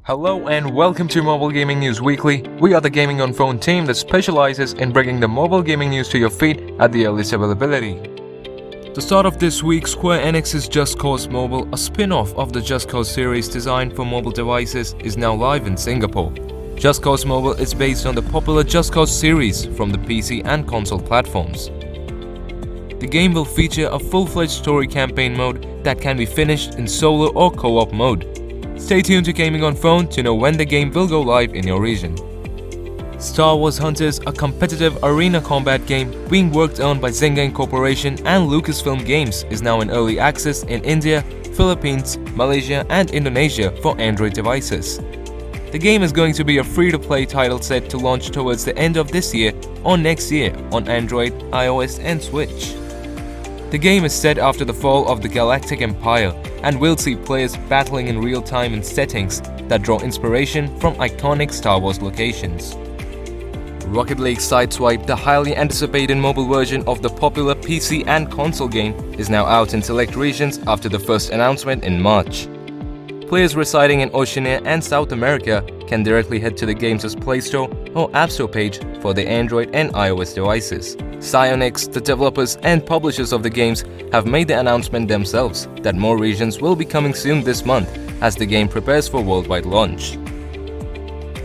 Hello and welcome to Mobile Gaming News Weekly. We are the gaming on phone team that specializes in bringing the mobile gaming news to your feet at the earliest availability. The start of this week, Square Enix's Just Cause Mobile, a spin-off of the Just Cause series designed for mobile devices, is now live in Singapore. Just Cause Mobile is based on the popular Just Cause series from the PC and console platforms. The game will feature a full-fledged story campaign mode that can be finished in solo or co-op mode. Stay tuned to Gaming on Phone to know when the game will go live in your region. Star Wars Hunters, a competitive arena combat game being worked on by Zynga Incorporation and Lucasfilm Games, is now in early access in India, Philippines, Malaysia and Indonesia for Android devices. The game is going to be a free-to-play title set to launch towards the end of this year or next year on Android, iOS and Switch. The game is set after the fall of the Galactic Empire and will see players battling in real time in settings that draw inspiration from iconic Star Wars locations. Rocket League Sideswipe, the highly anticipated mobile version of the popular PC and console game, is now out in select regions after the first announcement in March. Players residing in Oceania and South America can directly head to the game's Play Store or App Store page for their Android and iOS devices. Psyonix, the developers and publishers of the games, have made the announcement themselves that more regions will be coming soon this month as the game prepares for worldwide launch.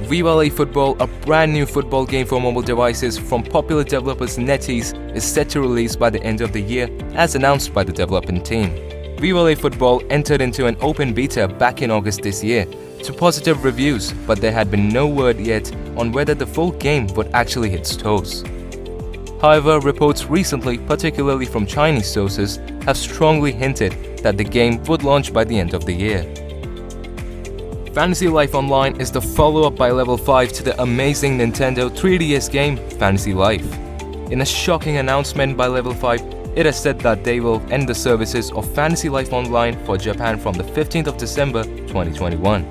Vive Le Football, a brand new football game for mobile devices from popular developers NetEase, is set to release by the end of the year as announced by the development team. Vive Le Football entered into an open beta back in August this year to positive reviews, but there had been no word yet on whether the full game would actually hit stores. However, reports recently, particularly from Chinese sources, have strongly hinted that the game would launch by the end of the year. Fantasy Life Online is the follow-up by Level 5 to the amazing Nintendo 3DS game Fantasy Life. In a shocking announcement by Level 5, it has said that they will end the services of Fantasy Life Online for Japan from the 15th of December 2021.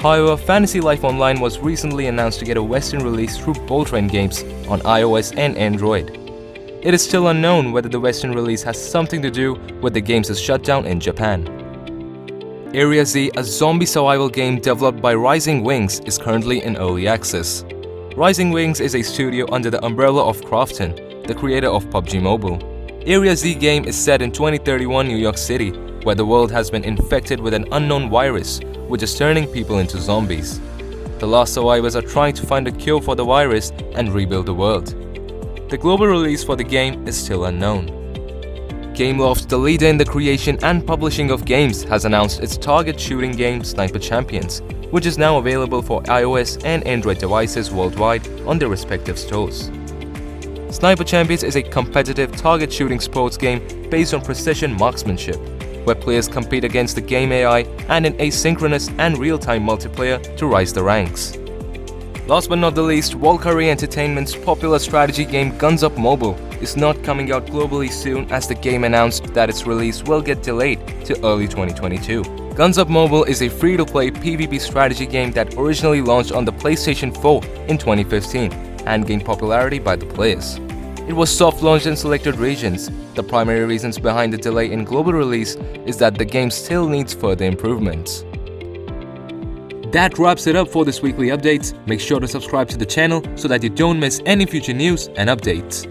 However, Fantasy Life Online was recently announced to get a Western release through Boltrain Games on iOS and Android. It is still unknown whether the Western release has something to do with the game's shutdown in Japan. Area Z, a zombie survival game developed by Rising Wings, is currently in early access. Rising Wings is a studio under the umbrella of Krafton, the creator of PUBG Mobile. Area Z game is set in 2031 New York City, where the world has been infected with an unknown virus, which is turning people into zombies. The last survivors are trying to find a cure for the virus and rebuild the world. The global release for the game is still unknown. Gameloft, the leader in the creation and publishing of games, has announced its target shooting game Sniper Champions, which is now available for iOS and Android devices worldwide on their respective stores. Sniper Champions is a competitive target shooting sports game based on precision marksmanship, where players compete against the game AI and in asynchronous and real-time multiplayer to rise the ranks. Last but not the least, Valkyrie Entertainment's popular strategy game Guns Up Mobile is not coming out globally soon, as the game announced that its release will get delayed to early 2022. Guns Up Mobile is a free-to-play PvP strategy game that originally launched on the PlayStation 4 in 2015 and gained popularity by the players. It was soft-launched in selected regions. The primary reasons behind the delay in global release is that the game still needs further improvements. That wraps it up for this weekly updates. Make sure to subscribe to the channel so that you don't miss any future news and updates.